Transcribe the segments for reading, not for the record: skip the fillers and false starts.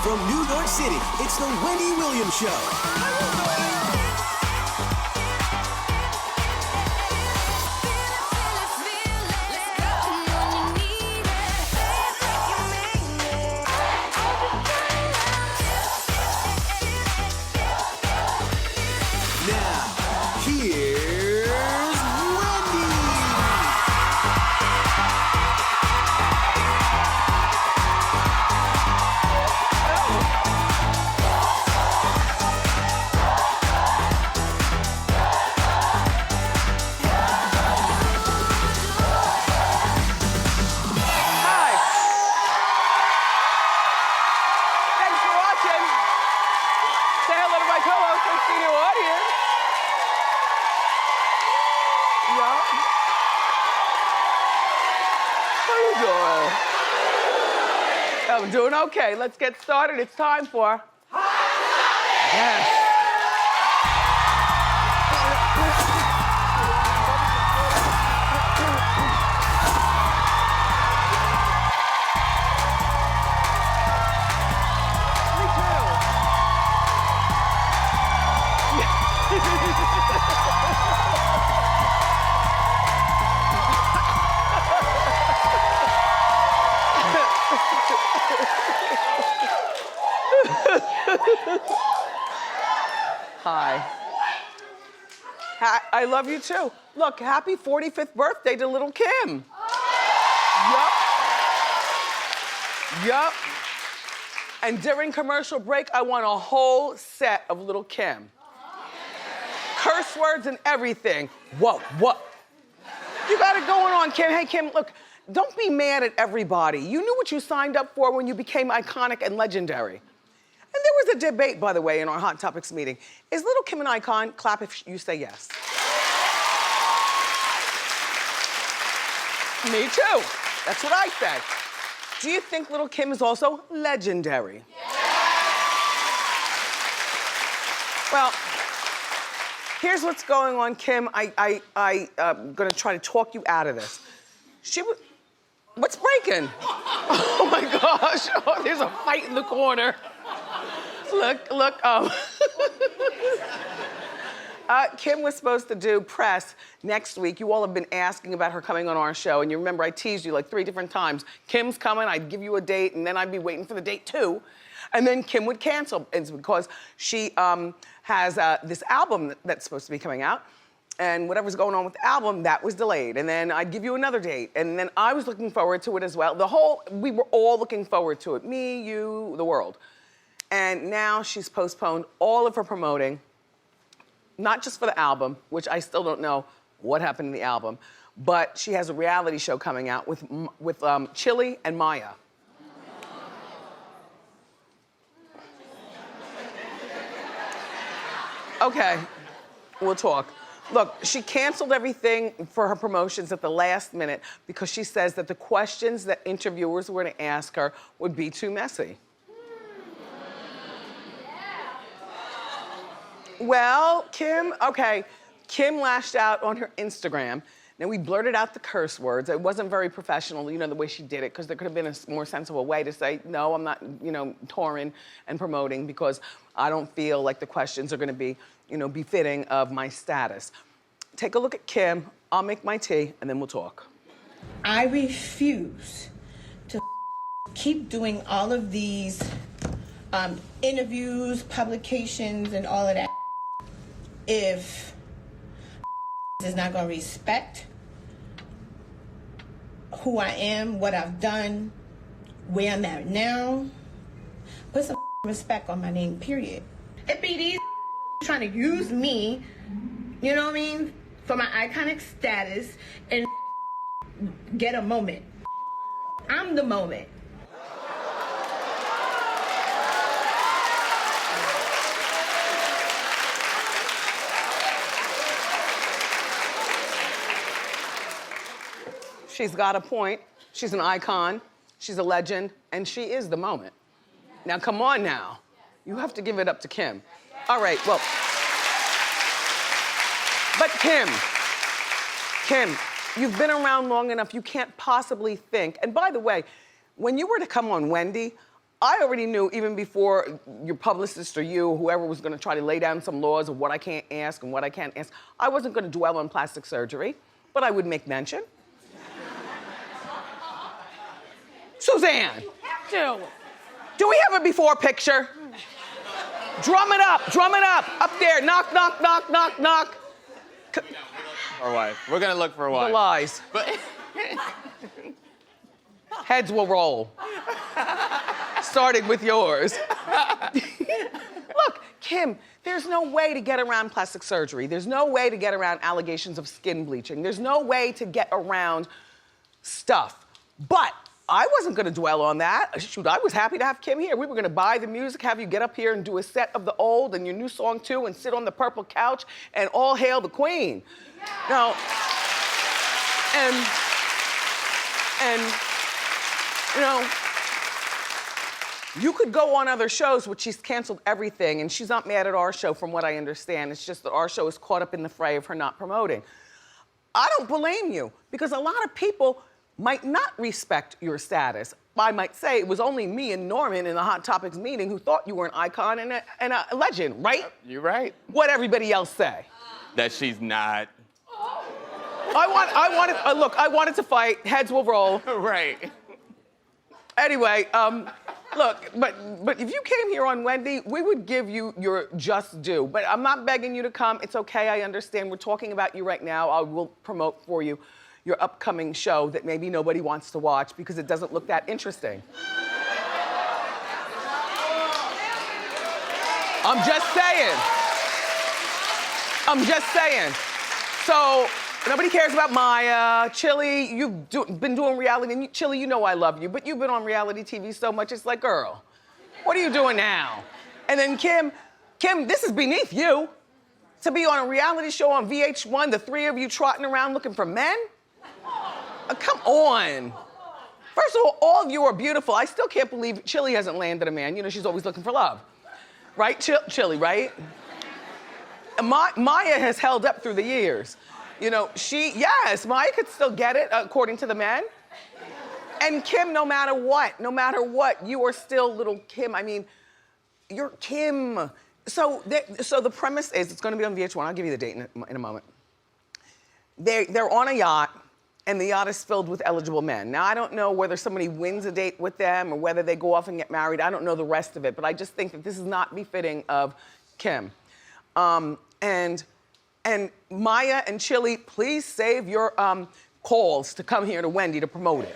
From New York City, it's the Wendy Williams Show. Now, here's Wendy. Hi. Thanks for watching. Say hello to my co-host and studio audience. Yeah. How you doing? I'm doing okay. Let's get started. It's time for Yes. Hi. I love you too. Look, happy 45th birthday to little Kim. Yup. And during commercial break, I want a whole set of little Kim. Curse words and everything. Whoa, what? You got it going on, Kim. Hey, Kim, look, don't be mad at everybody. You knew what you signed up for when you became iconic and legendary. And there was a debate, by the way, in our Hot Topics meeting. Is little Kim an icon? Clap if you say yes. Me too. That's what I said. Do you think little Kim is also legendary? Well, here's what's going on, Kim. I'm gonna try to talk you out of this. What's breaking? Oh my gosh, oh, there's a fight in the corner. Look, Kim was supposed to do press next week. You all have been asking about her coming on our show, and you remember I teased you like 3 different times. Kim's coming, I'd give you a date, and then I'd be waiting for the date too. And then Kim would cancel. It's because she has this album that's supposed to be coming out, and whatever's going on with the album, that was delayed. And then I'd give you another date, and then I was looking forward to it as well. We were all looking forward to it. Me, you, the world. And now she's postponed all of her promoting, not just for the album, which I still don't know what happened in the album, but she has a reality show coming out with Chili and Maya. Okay, we'll talk. Look, she canceled everything for her promotions at the last minute because she says that the questions that interviewers were gonna ask her would be too messy. Well, Kim lashed out on her Instagram. Now, we blurted out the curse words. It wasn't very professional, you know, the way she did it, because there could have been a more sensible way to say, no, I'm not, you know, touring and promoting because I don't feel like the questions are gonna be, you know, befitting of my status. Take a look at Kim, I'll make my tea, and then we'll talk. I refuse to keep doing all of these interviews, publications, and all of that if is not gonna respect who I am, what I've done, where I'm at now. Put some respect on my name, period. It be these trying to use me, you know what I mean, for my iconic status and get a moment. I'm the moment. She's got a point. She's an icon. She's a legend. And she is the moment. Now, come on now. You have to give it up to Kim. All right, well. But Kim, you've been around long enough, you can't possibly think. And by the way, when you were to come on Wendy, I already knew even before your publicist or you, whoever was gonna try to lay down some laws of what I can't ask and what I can't ask, I wasn't gonna dwell on plastic surgery, but I would make mention. Suzanne, do we have a before picture? Drum it up, up there, knock, knock, knock, knock, knock. Our wife. We're gonna look for a wife. The lies. But Heads will roll. Started with yours. Look, Kim, there's no way to get around plastic surgery. There's no way to get around allegations of skin bleaching. There's no way to get around stuff. But I wasn't gonna dwell on that. Shoot, I was happy to have Kim here. We were gonna buy the music, have you get up here and do a set of the old and your new song too, and sit on the purple couch and all hail the queen. Now, and you know, you could go on other shows, which she's canceled everything, and she's not mad at our show from what I understand. It's just that our show is caught up in the fray of her not promoting. I don't blame you, because a lot of people might not respect your status. I might say it was only me and Norman in the Hot Topics meeting who thought you were an icon and a legend, right? You're right. What'd everybody else say? That she's not. I wanted to fight. Heads will roll. Right. Anyway, look, but if you came here on Wendy, we would give you your just due. But I'm not begging you to come. It's okay, I understand. We're talking about you right now. I will promote for you your upcoming show that maybe nobody wants to watch because it doesn't look that interesting. I'm just saying. So, nobody cares about Maya. Chili, you've been doing reality, and Chili, you know I love you, but you've been on reality TV so much, it's like, girl, what are you doing now? And then Kim, this is beneath you. To be on a reality show on VH1, the three of you trotting around looking for men? Come on. First of all of you are beautiful. I still can't believe Chili hasn't landed a man. You know, she's always looking for love. Right, Chili, right? Maya has held up through the years. You know, yes, Maya could still get it, according to the men. And Kim, no matter what, you are still little Kim. I mean, you're Kim. So the premise is, it's gonna be on VH1. I'll give you the date in a moment. They're on a yacht, and the yacht is filled with eligible men. Now, I don't know whether somebody wins a date with them or whether they go off and get married. I don't know the rest of it, but I just think that this is not befitting of Kim. And Maya and Chili, please save your calls to come here to Wendy to promote it.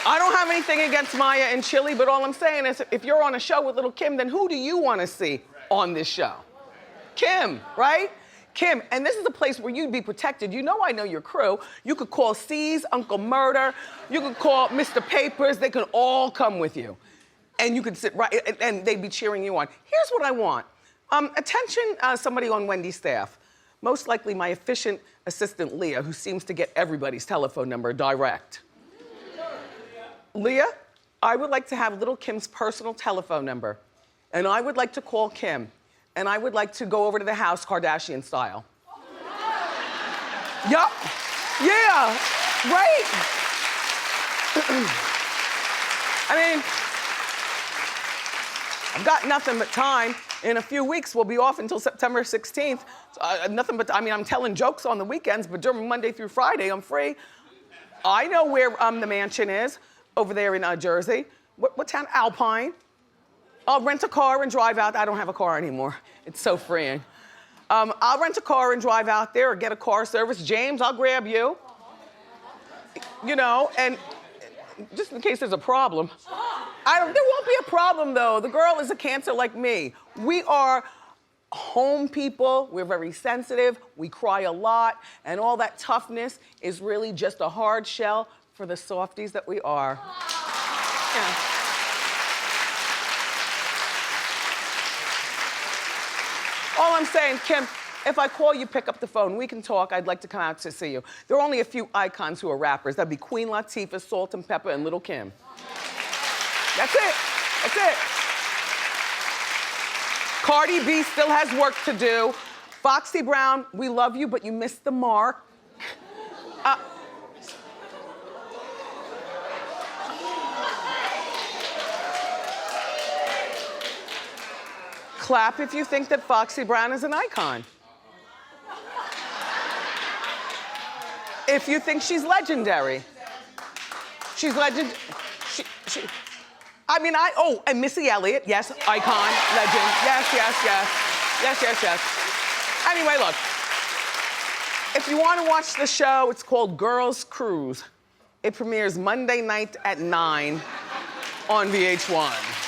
I don't have anything against Maya and Chili, but all I'm saying is if you're on a show with little Kim, then who do you want to see on this show? Kim, right? Kim, and this is a place where you'd be protected. You know I know your crew. You could call C's, Uncle Murder. You could call Mr. Papers. They could all come with you. And you could sit right, and they'd be cheering you on. Here's what I want. Attention somebody on Wendy's staff. Most likely my efficient assistant, Leah, who seems to get everybody's telephone number direct. Leah, I would like to have little Kim's personal telephone number. And I would like to call Kim. And I would like to go over to the house Kardashian style. Yup. Yeah. Right? I mean, I've got nothing but time. In a few weeks, we'll be off until September 16th. Nothing but, I mean, I'm telling jokes on the weekends, but during Monday through Friday, I'm free. I know where the mansion is, over there in Jersey. What town? Alpine. I'll rent a car and drive out. I don't have a car anymore. It's so freeing. I'll rent a car and drive out there or get a car service. James, I'll grab you. You know, and just in case there's a problem. There won't be a problem though. The girl is a Cancer like me. We are home people. We're very sensitive. We cry a lot. And all that toughness is really just a hard shell for the softies that we are. Yeah. All I'm saying, Kim, if I call you, pick up the phone. We can talk. I'd like to come out to see you. There are only a few icons who are rappers. That'd be Queen Latifah, Salt and Pepper, and Little Kim. That's it. That's it. Cardi B still has work to do. Foxy Brown, we love you, but you missed the mark. Clap if you think that Foxy Brown is an icon. If you think she's legendary. She's legend. And Missy Elliott, yes, icon, legend. Yes. Anyway, look. If you want to watch the show, it's called Girls Cruise. It premieres Monday night at 9 on VH1.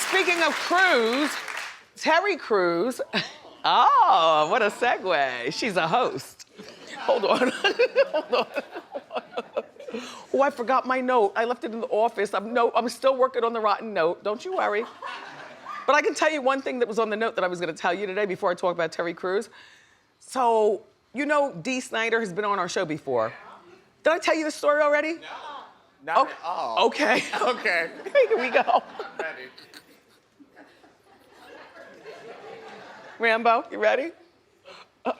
Speaking of Crews, Terry Crews. Oh, what a segue. She's a host. Hold on. Oh, I forgot my note. I left it in the office. I'm still working on the rotten note. Don't you worry. But I can tell you one thing that was on the note that I was going to tell you today before I talk about Terry Crews. So, you know, Dee Snider has been on our show before. Did I tell you the story already? No, not at all. Okay. Okay. Here we go. Ready. Rambo, you ready?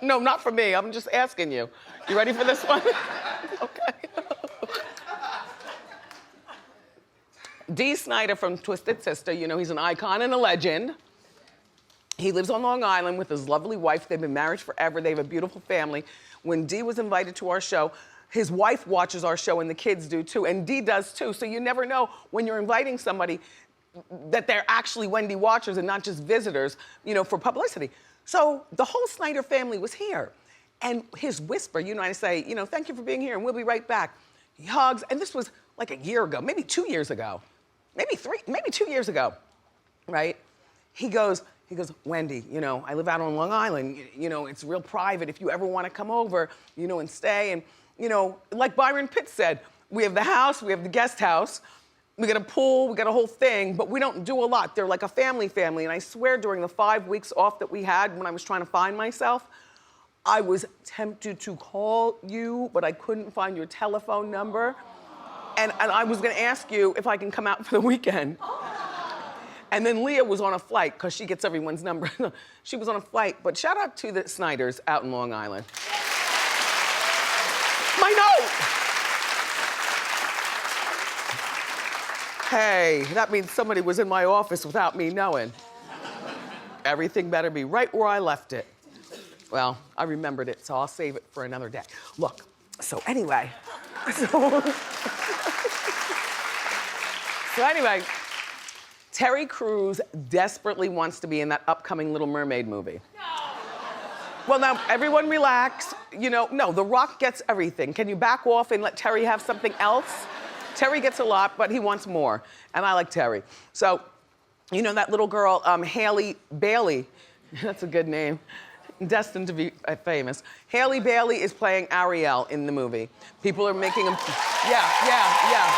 No, not for me. I'm just asking you. You ready for this one? Okay. Dee Snider from Twisted Sister, you know, he's an icon and a legend. He lives on Long Island with his lovely wife. They've been married forever. They have a beautiful family. When Dee was invited to our show, his wife watches our show and the kids do too, and Dee does too. So you never know when you're inviting somebody that they're actually Wendy watchers and not just visitors, you know, for publicity. So the whole Snider family was here. And his whisper, you know, I say, you know, thank you for being here and we'll be right back. He hugs, and this was like a year ago, maybe 2 years ago, maybe 2 years ago, right? He goes, Wendy, you know, I live out on Long Island. You know, it's real private. If you ever want to come over, you know, and stay. And, you know, like Byron Pitt said, we have the house, we have the guest house, we got a pool, we got a whole thing, but we don't do a lot. They're like a family. And I swear during the 5 weeks off that we had when I was trying to find myself, I was tempted to call you, but I couldn't find your telephone number. And I was gonna ask you if I can come out for the weekend. And then Leah was on a flight, because she gets everyone's number. She was on a flight, but shout out to the Sniders out in Long Island. My note! Hey, that means somebody was in my office without me knowing. Everything better be right where I left it. Well, I remembered it, so I'll save it for another day. Look, so anyway, Terry Crews desperately wants to be in that upcoming Little Mermaid movie. No. Well, now, everyone relax. You know, no, The Rock gets everything. Can you back off and let Terry have something else? Terry gets a lot, but he wants more. And I like Terry. So, you know that little girl, Hailey Bailey, that's a good name, destined to be famous. Hailey Bailey is playing Ariel in the movie. People are making him, yeah.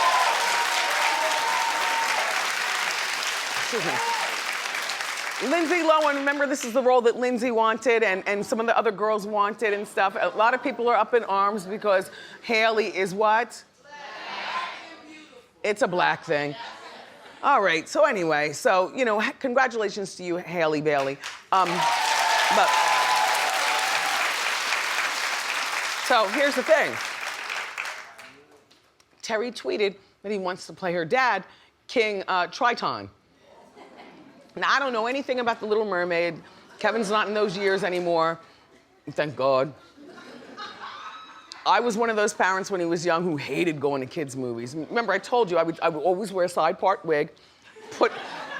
Excuse me. Lindsay Lohan, remember this is the role that Lindsay wanted and some of the other girls wanted and stuff. A lot of people are up in arms because Hailey is what? It's a black thing. All right, so anyway, so, you know, congratulations to you, Hailey Bailey. But, so here's the thing. Terry tweeted that he wants to play her dad, King Triton. Now, I don't know anything about The Little Mermaid. Kevin's not in those years anymore, thank God. I was one of those parents when he was young who hated going to kids' movies. Remember, I told you I would always wear a side part wig,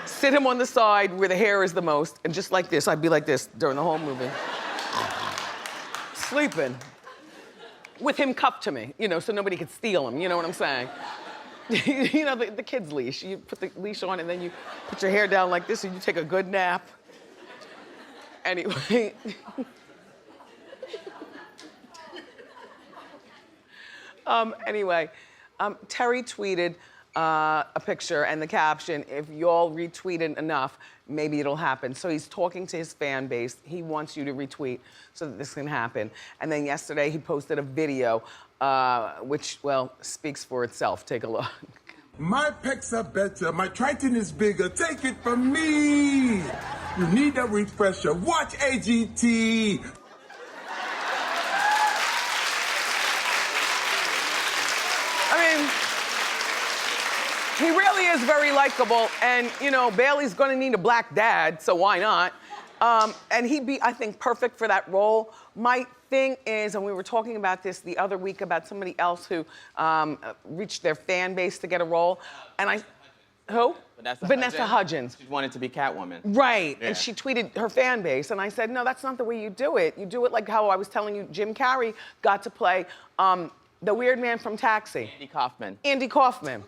sit him on the side where the hair is the most, and just like this, I'd be like this during the whole movie. Sleeping. With him cuffed to me, you know, so nobody could steal him, you know what I'm saying? You know, the kid's leash. You put the leash on and then you put your hair down like this and you take a good nap. Anyway. Terry tweeted a picture and the caption, if y'all retweet it enough, maybe it'll happen. So he's talking to his fan base. He wants you to retweet so that this can happen. And then yesterday he posted a video, which, well, speaks for itself. Take a look. My pecs are better, my Triton is bigger, take it from me. You need a refresher, watch AGT. I mean, he really is very likable, and you know, Bailey's gonna need a black dad, so why not? And he'd be, I think, perfect for that role. My thing is, and we were talking about this the other week about somebody else who reached their fan base to get a role, and who? Vanessa Hudgens. She wanted to be Catwoman. Right, Yeah. and she tweeted her fan base, and I said, no, that's not the way you do it. You do it like how I was telling you Jim Carrey got to play the weird man from Taxi. Andy Kaufman. Andy Kaufman.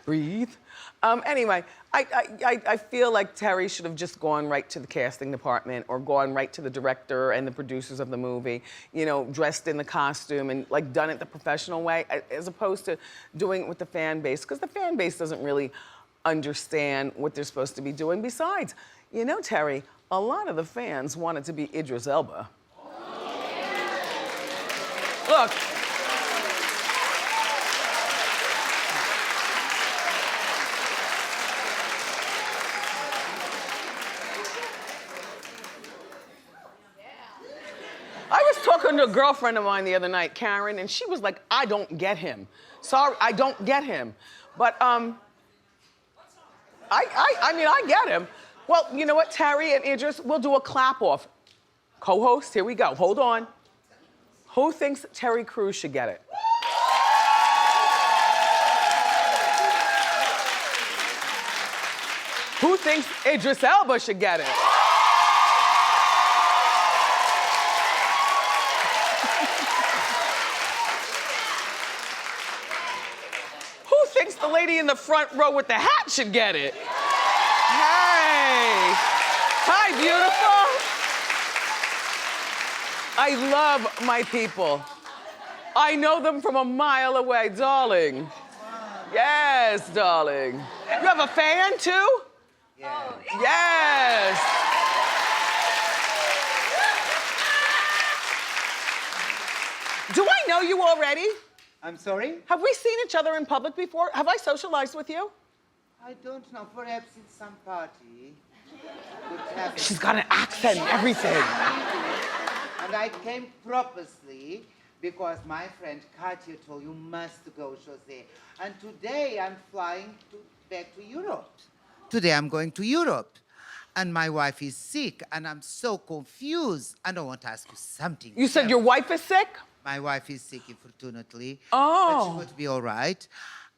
Breathe. Anyway, I feel like Terry should have just gone right to the casting department or gone right to the director and the producers of the movie, you know, dressed in the costume and like done it the professional way as opposed to doing it with the fan base, because the fan base doesn't really understand what they're supposed to be doing. Besides, you know, Terry, a lot of the fans wanted to be Idris Elba. Look. I was talking to a girlfriend of mine the other night, Karen, and she was like, I don't get him. Sorry, I don't get him. But I mean, I get him. Well, you know what, Terry and Idris, we'll do a clap off. Co-host, here we go, hold on. Who thinks Terry Crews should get it? Who thinks Idris Elba should get it? Who thinks the lady in the front row with the hat should get it? Hey! Hi, beautiful. I love my people. I know them from a mile away, darling. Yes, darling. You have a fan, too? Yeah. Yes. Do I know you already? I'm sorry? Have we seen each other in public before? Have I socialized with you? I don't know. Perhaps in some party. Could happen. She's got an accent and everything. And I came purposely because my friend Katya told you must go, Jose. And today I'm flying back to Europe. Today I'm going to Europe. And my wife is sick, and I'm so confused. And I want to ask you something. You said your wife is sick? My wife is sick, unfortunately. Oh. But she would be all right.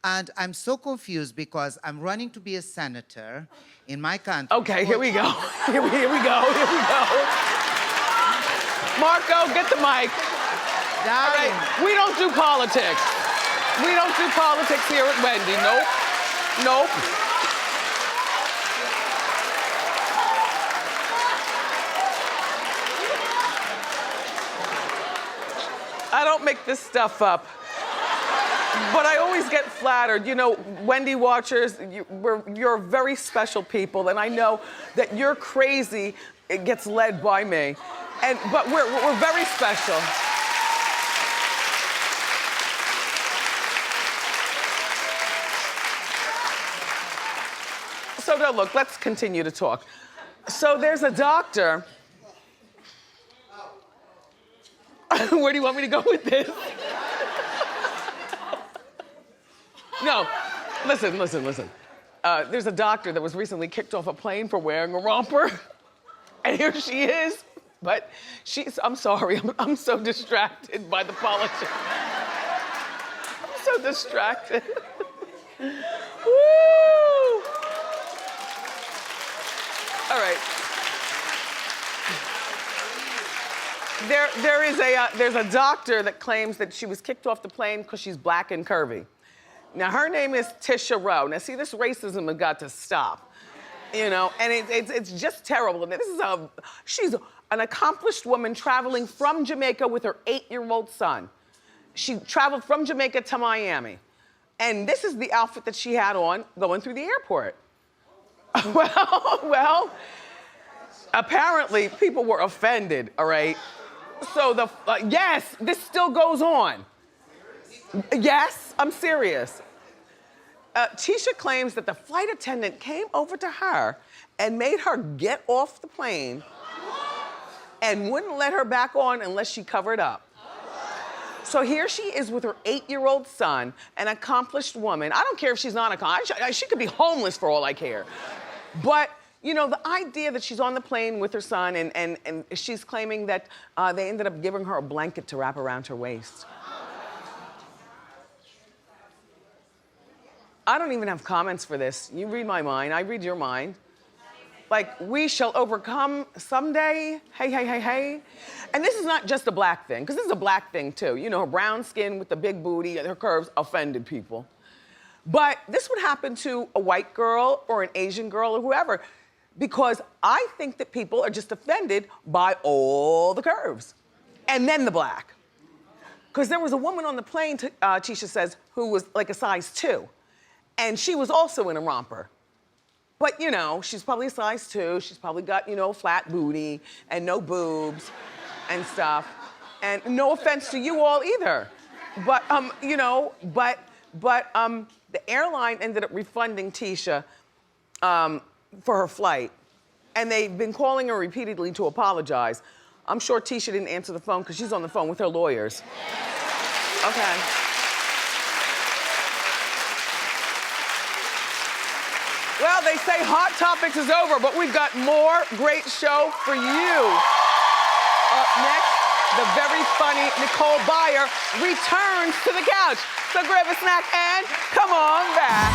And I'm so confused because I'm running to be a senator in my country. Okay, here we go. Here we go. Marco, get the mic. All Darling, right, we don't do politics. We don't do politics here at Wendy. Nope. Nope. I don't make this stuff up. But I always get flattered. You know, Wendy watchers, you're very special people, and I know that you're crazy. It gets led by me, but we're very special. So now look, let's continue to talk. So there's a doctor. Where do you want me to go with this? No, listen. There's a doctor that was recently kicked off a plane for wearing a romper. And here she is. But I'm sorry, I'm so distracted by the politics. I'm so distracted. Woo! All right. There's a doctor that claims that she was kicked off the plane because she's black and curvy. Now, her name is Tisha Rowe. Now, see, this racism has got to stop, you know, and it's just terrible. And she's an accomplished woman traveling from Jamaica with her 8-year-old son. She traveled from Jamaica to Miami. And this is the outfit that she had on going through the airport. Well, apparently people were offended, all right? So yes, this still goes on. Yes, I'm serious. Tisha claims that the flight attendant came over to her and made her get off the plane and wouldn't let her back on unless she covered up. So here she is with her 8-year-old son, an accomplished woman. I don't care if she's not accomplished. She could be homeless for all I care. But, you know, the idea that she's on the plane with her son and she's claiming that they ended up giving her a blanket to wrap around her waist. I don't even have comments for this. You read my mind, I read your mind. Like, we shall overcome someday. Hey, hey, hey, hey. And this is not just a black thing, because this is a black thing too. You know, her brown skin with the big booty and her curves offended people. But this would happen to a white girl or an Asian girl or whoever, because I think that people are just offended by all the curves. And then the black. Because there was a woman on the plane, Tisha says, who was like a size 2. And she was also in a romper. But, you know, she's probably a size 2. She's probably got, you know, flat booty and no boobs and stuff. And no offense to you all either. But, you know, but the airline ended up refunding Tisha for her flight. And they've been calling her repeatedly to apologize. I'm sure Tisha didn't answer the phone because she's on the phone with her lawyers. Okay. Well, they say Hot Topics is over, but we've got more great show for you. Up next, the very funny Nicole Byer returns to the couch. So grab a snack and come on back.